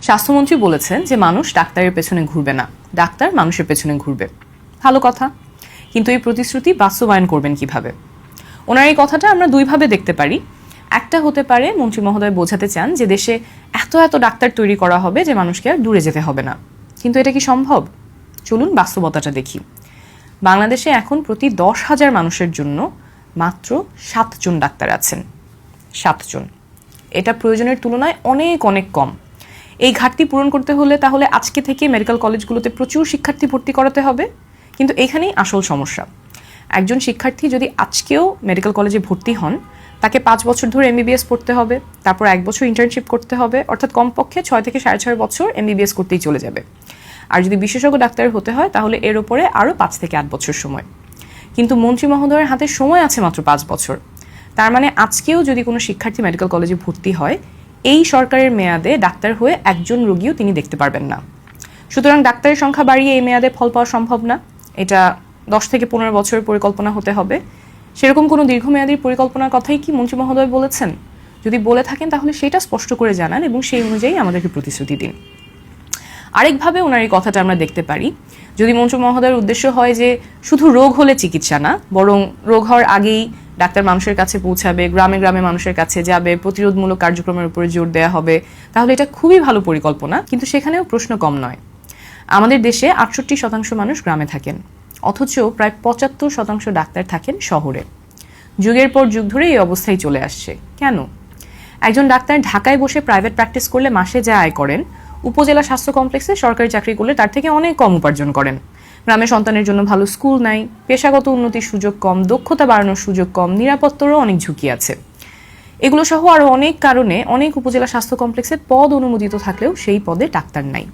স্বাস্থ্যমন্ত্রী বলেছেন যে মানুষ ডাক্তারের পেছনে ঘুরবে না, ডাক্তার মানুষের পেছনে ঘুরবে। ভালো কথা, কিন্তু এই প্রতিশ্রুতি বাস্তবায়ন করবেন কিভাবে? ওনার এই কথাটা আমরা দুইভাবে দেখতে পারি। একটা হতে পারে মন্ত্রী মহোদয় বোঝাতে চান যে দেশে এত এত ডাক্তার তৈরি করা হবে যে মানুষকে আর দূরে যেতে হবে না। কিন্তু এটা কি সম্ভব? চলুন বাস্তবতাটা দেখি। বাংলাদেশে এখন প্রতি 10,000 মানুষের জন্য মাত্র 7 জন ডাক্তার আছেন। 7 জন। এটা প্রয়োজনের তুলনায় অনেক অনেক কম। এই ঘাটতি পূরণ করতে হলে তাহলে আজকে থেকে মেডিকেল কলেজগুলোতে প্রচুর শিক্ষার্থী ভর্তি করাতে হবে। কিন্তু এখানেই আসল সমস্যা। একজন শিক্ষার্থী যদি আজকেও মেডিকেল কলেজে ভর্তি হন, তাকে 5 বছর ধরে এমবিবিএস পড়তে হবে, তারপর 1 বছর ইন্টার্নশিপ করতে হবে, অর্থাৎ কমপক্ষে 6 থেকে 6.5 বছর এমবিবিএস করতেই চলে যাবে। আর যদি বিশেষজ্ঞ ডাক্তার হতে হয় তাহলে এর উপরে আরও 5 থেকে 8 বছর সময়। কিন্তু মন্ত্রী মহোদয়ের হাতে সময় আছে মাত্র 5 বছর। তার মানে আজকেও যদি কোনো শিক্ষার্থী মেডিকেল কলেজে ভর্তি হয়, এই সরকারের মেয়াদে ডাক্তার হয়ে একজন রোগীও তিনি দেখতে পারবেন না। সুতরাং ডাক্তারের সংখ্যা বাড়িয়ে এই মেয়াদে ফল পাওয়া সম্ভব না। এটা 10 থেকে 15 বছরের পরিকল্পনা হতে হবে। সেরকম কোনো দীর্ঘমেয়াদী পরিকল্পনার কথাই কি মন্ত্রী মহোদয় বলেছেন? যদি বলে থাকেন তাহলে সেটা স্পষ্ট করে জানান এবং সেই অনুযায়ী আমাদেরকে প্রতিশ্রুতি দিন। আরেকভাবে ওনার এই কথাটা আমরা দেখতে পারি, যদি মন্ত্রী মহোদয়ের উদ্দেশ্য হয় যে শুধু রোগ হলে চিকিৎসা না, বরং রোগ হওয়ার আগেই ডাক্তার মানুষের কাছে পৌঁছাবে, গ্রামে গ্রামে মানুষের কাছে যাবে, প্রতিরোধমূলক কার্যক্রমের উপরে জোর দেওয়া হবে, তাহলে এটা খুবই ভালো পরিকল্পনা। কিন্তু সেখানেও প্রশ্ন কম নয়। আমাদের দেশে 68% মানুষ গ্রামে থাকেন, অথচ প্রায় 75% ডাক্তার থাকেন শহরে। যুগের পর যুগ ধরে এই অবস্থায় চলে আসছে। কেন? একজন ডাক্তার ঢাকায় বসে প্রাইভেট প্র্যাকটিস করলে মাসে যা আয় করেন, উপজেলা স্বাস্থ্য কমপ্লেক্সে সরকারি চাকরি করলে তার থেকে অনেক কম উপার্জন করেন। গ্রামে সন্তানের জন্য ভালো স্কুল নাই, পেশাগত উন্নতির সুযোগ কম, দক্ষতা বাড়ানোর সুযোগ কম, নিরাপত্তারও অনেক ঝুঁকি আছে। এগুলো সহ আরও অনেক কারণে অনেক উপজেলা স্বাস্থ্য কমপ্লেক্সে পদ অনুমোদিত থাকলেও সেই পদে ডাক্তার নাই।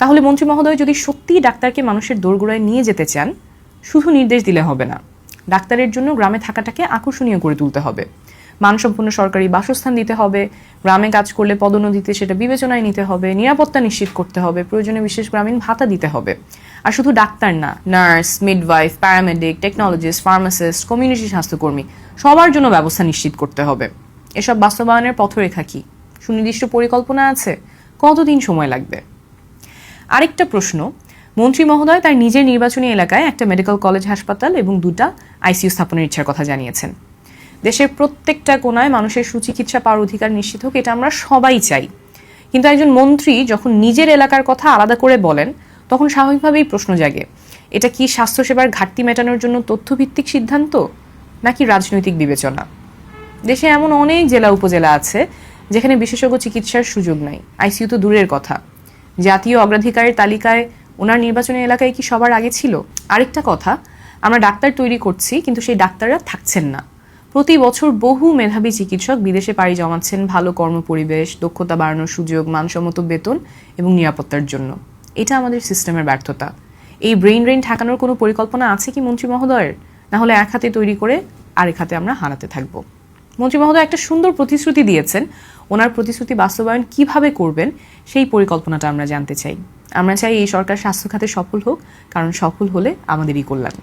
তাহলে মন্ত্রী মহোদয় যদি সত্যিই ডাক্তারকে মানুষের দোরগোড়ায় নিয়ে যেতে চান, শুধু নির্দেশ দিলে হবে না। ডাক্তারের জন্য গ্রামে থাকাটাকে আকর্ষণীয় করে তুলতে হবে। মানসম্পন্ন সরকারি বাসস্থান দিতে হবে, গ্রামে কাজ করলে পদোন্নতিতে সেটা বিবেচনায় নিতে হবে, নিরাপত্তা নিশ্চিত করতে হবে, প্রয়োজনে বিশেষ গ্রামীণ ভাতা দিতে হবে। আর শুধু ডাক্তার না, nurse, midwife, paramedic, technologist, pharmacist, community স্বাস্থ্যকর্মী সবার জন্য ব্যবস্থা নিশ্চিত করতে হবে। এসব বাস্তবায়নের পথরেখা কি? সুনির্দিষ্ট পরিকল্পনা আছে? কতদিন সময় লাগবে? আরেকটা প্রশ্ন, মন্ত্রী মহোদয় তার নিজের নির্বাচনী এলাকায় একটা মেডিকেল কলেজ হাসপাতাল এবং 2টা আইসিইউ স্থাপনের ইচ্ছার কথা জানিয়েছেন। দেশের প্রত্যেকটা কোনায় মানুষের সুচিকিৎসা পাওয়ার অধিকার নিশ্চিত হোক, এটা আমরা সবাই চাই। কিন্তু একজন মন্ত্রী যখন নিজের এলাকার কথা আলাদা করে বলেন, তখন স্বাভাবিকভাবেই প্রশ্ন জাগে, এটা কি স্বাস্থ্যসেবার ঘাটতি মেটানোর জন্য তথ্যভিত্তিক সিদ্ধান্ত, নাকি রাজনৈতিক বিবেচনা? দেশে এমন অনেক জেলা উপজেলা আছে যেখানে বিশেষজ্ঞ চিকিৎসার সুযোগ নাই, আইসিইউ তো দূরের কথা। জাতীয় অগ্রাধিকারের তালিকায় ওনার নির্বাচনী এলাকায় কি সবার আগে ছিল? আরেকটা কথা, আমরা ডাক্তার তৈরি করছি কিন্তু সেই ডাক্তাররা থাকছেন না। প্রতি বছর বহু মেধাবী চিকিৎসক বিদেশে পাড়ি জমাচ্ছেন ভালো কর্মপরিবেশ, দক্ষতা বাড়ানোর সুযোগ, মানসম্মত বেতন এবং নিরাপত্তার জন্য। এটা আমাদের সিস্টেমের ব্যর্থতা। এই ব্রেইন ড্রেন ঠেকানোর কোনো পরিকল্পনা আছে কি মন্ত্রী মহোদয়ের? না হলে এক হাতে তৈরি করে আরেক হাতে আমরা হারাতে থাকবো। মন্ত্রী মহোদয় একটা সুন্দর প্রতিশ্রুতি দিয়েছেন, ওনার প্রতিশ্রুতি বাস্তবায়ন কিভাবে করবেন সেই পরিকল্পনাটা আমরা জানতে চাই। আমরা চাই এই সরকার স্বাস্থ্য খাতে সফল হোক, কারণ সফল হলে আমাদেরই কল্যাণ।